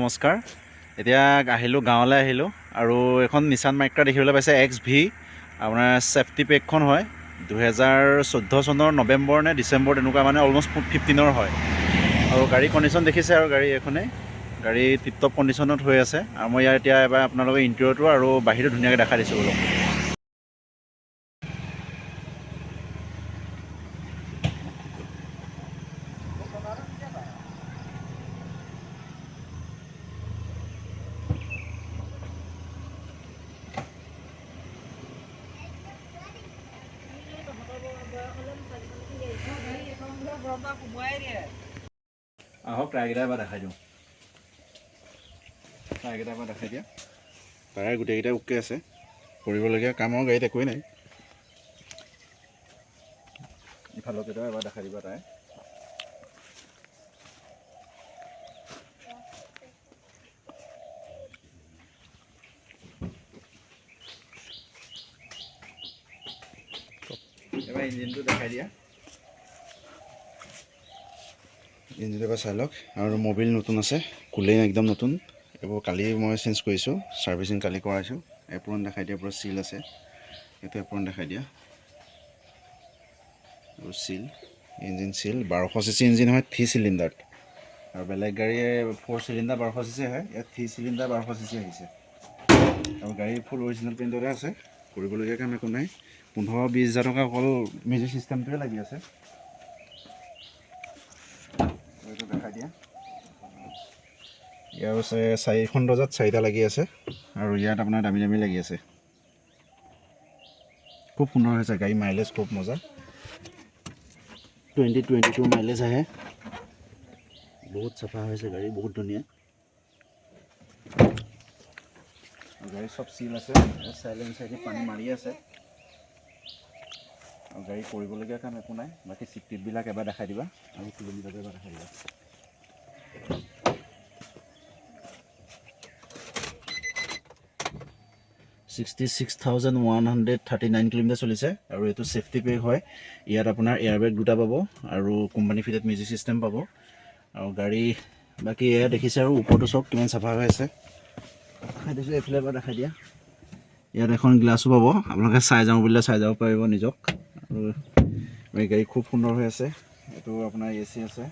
নমস্কাৰ। এতিয়া আহিলোঁ গাঁৱলৈ আহিলোঁ আৰু এখন নিছান মাইক্ৰা দেখিবলৈ পাইছে XV। আপোনাৰ চেফটি পেকখন হয় 2014 চনৰ নৱেম্বৰ নে ডিচেম্বৰ তেনেকুৱা, মানে অলমষ্ট 15 হয়। আৰু গাড়ী কণ্ডিশ্যন দেখিছে, আৰু গাড়ী টিপটপ কণ্ডিশ্যনত হৈ আছে। আৰু মই ইয়াৰ এতিয়া এবাৰ আপোনালোকে ইণ্টেৰিয়ৰটো আৰু বাহিৰটো ধুনীয়াকৈ দেখাই দিছোঁ অলপ। আহক টায়াৰকেইটা এবাৰ দেখাই দিওঁ। টায়াৰকেইটা এবাৰ দেখাই দিয়া। টায়াৰ গোটেইকেইটা ওকে আছে, কৰিবলগীয়া কাম আৰু গাড়ীত একোৱেই নাই। ইফালৰ কেইটা এবাৰ দেখাই দিবা টায়াৰ। এবাৰ ইঞ্জিনটো দেখাই দিয়া। ইঞ্জিনটো এবাৰ চাই লওক। আৰু মবিল নতুন আছে, কুলিং একদম নতুন। এইবোৰ কালি মই চেঞ্জ কৰিছোঁ, ছাৰ্ভিচিং কালি কৰাইছোঁ। এপ্ৰন দেখাই দিয়া, পুৰা চিল আছে। এইটো এপ্ৰন দেখাই দিয়া, আৰু চিল, ইঞ্জিন চিল। 1200 cc ইঞ্জিন হয়, 3 চিলিণ্ডাৰত। আৰু বেলেগ গাড়ীয়ে 4 চিলিণ্ডাৰ 1200 cc হয়, ইয়াত 3 চিলিণ্ডাৰ 1200 cc আহিছে। আৰু গাড়ী ফুল অৰিজিনেল পেইণ্টতে আছে, কৰিবলগীয়া কাম একো নাই। 15-20 হাজাৰ টকা অকল মিউজিক চিষ্টেমটোৱে লাগি আছে। এইটো দেখাই দিয়া। ইয়াৰ 4খন দৰ্জাত 4টা লাগি আছে, আৰু ইয়াত আপোনাৰ দামী দামী লাগি আছে। খুব সুন্দৰ হৈছে গাড়ী, মাইলেজ খুব মজা। 2022 মাইলেজ আহে। বহুত চাফা হৈছে গাড়ী, বহুত ধুনীয়া। গাড়ী চব চিল আছে, চাইলেঞ্চাৰ পানী মাৰি আছে। আৰু গাড়ী কৰিবলগীয়া কাম একো নাই। বাকী চিট টিটবিলাক এবাৰ দেখাই দিবা, আৰু কিলোমিটাৰটো এবাৰ দেখাই দিবা। $66,139 কিলোমিটাৰ চলিছে। আৰু এইটো ছেফটি পেক হয়। ইয়াত আপোনাৰ এয়াৰবেগ 2টা পাব, আৰু কোম্পানী ফিটেড মিউজিক চিষ্টেম পাব। আৰু গাড়ী বাকী এয়া দেখিছে, আৰু ওপৰটো চব কিমান চাফা হৈ আছে দেখাই দিছোঁ। এইফালে এবাৰ দেখাই দিয়া। ইয়াত এখন গ্লাছো পাব, আপোনালোকে চাই যাওঁ বুলিলে চাই যাব পাৰিব নিজক। আৰু এই গাড়ী খুব সুন্দৰ হৈ আছে। এইটো আপোনাৰ AC আছে,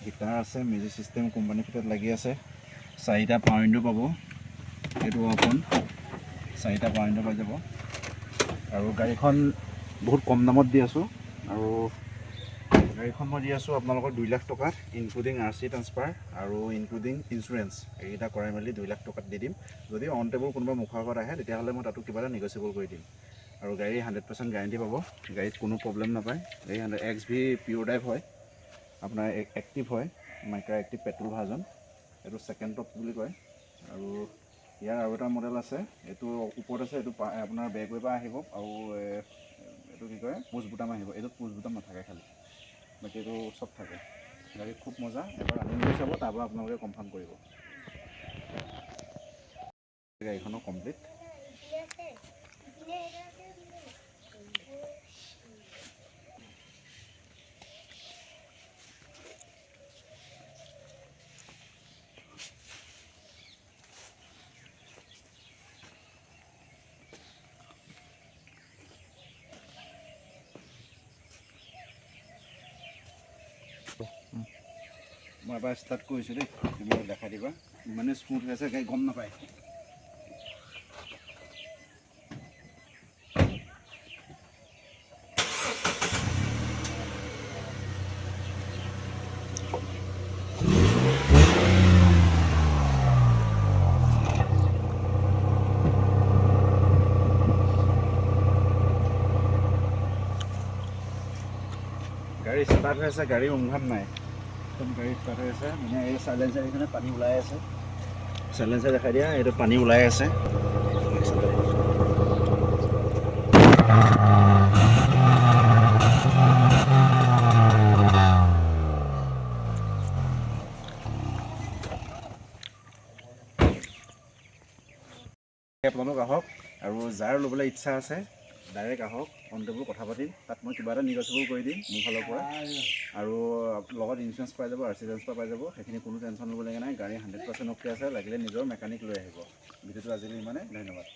গিটাৰ আছে, মিউজিক চিষ্টেম কোম্পানী ফিটেড লাগি আছে। 4টা পাৱাৰ উইণ্ডো পাব, এইটো অপন 4টা পাৱাৰ উইণ্ডো পাই যাব। আৰু গাড়ীখন বহুত কম দামত দি আছোঁ। আৰু গাড়ীখন মই দি আছোঁ আপোনালোকৰ 2 লাখ টকাত, ইনক্লুডিং RC ট্ৰান্সফাৰ আৰু ইনক্লুডিং ইঞ্চুৰেঞ্চ। এইকেইটা কৰাই মেলি 2 লাখ টকাত দি দিম। যদি অন টেবল কোনোবা মুখৰ আগত আহে, তেতিয়াহ'লে মই তাতো কিবা এটা নেগচিয়েবল কৰি দিম। আৰু গাড়ী 100% গেৰাণ্টি পাব, গাড়ীত কোনো প্ৰব্লেম নাপায়। এই XV পিয়'ৰ ড্ৰাইভ হয়, আপোনাৰ এক্টিভ হয়, মাইক্ৰা এক্টিভ পেট্ৰল ভাৰ্জন। এইটো ছেকেণ্ড টপ বুলি কয়। আৰু ইয়াৰ আৰু এটা মডেল আছে, এইটো ওপৰত আছে। এইটো আপোনাৰ বেকৱে পৰা আহিব, আৰু এইটো কি কয়, পুছ বুটাম আহিব। এইটোত পুছ বুটাম নাথাকে খালি, বাকী এইটো চব থাকে। গাড়ী খুব মজা, এবাৰ ৰানিং কৰি চাব, তাৰপৰা আপোনালোকে কনফাৰ্ম কৰিব। গাড়ীখনো কমপ্লিট। মই এবাৰ ষ্টাৰ্ট কৰিছোঁ দেই, তুমি দেখাই দিবা। ইমানে স্মুথ হৈ আছে, গাড়ী গম নাপায়। গাড়ী ষ্টাৰ্ট হৈ আছে, গাড়ী উমঘাম নাই, একদম গাড়ী ষ্টাৰ্ট হৈ আছে। মানে এই চাইলেঞ্চাৰ এইখনে পানী ওলাই আছে, চাইলেঞ্চাৰ দেখাই দিয়া। এইটো পানী ওলাই আছে। আপোনালোক আহক, আৰু যাৰ ল'বলৈ ইচ্ছা আছে ডাইৰেক্ট আহক, অন টেবুল কথা পাতিম, তাত মই কিবা এটা নিগচিয়েবল কৰি দিম মোৰ ফালৰ পৰা। আৰু লগত ইঞ্চুৰেঞ্চ পাই যাব, RC ট্ৰান্সফাৰ পাই যাব, সেইখিনি কোনো টেনশ্যন ল'বলগীয়া নাই। গাড়ী 100% অ'কে আছে, লাগিলে নিজৰ মেকানিক লৈ আহিব। ভিডিঅ'টো আজিলৈ ইমানে, ধন্যবাদ।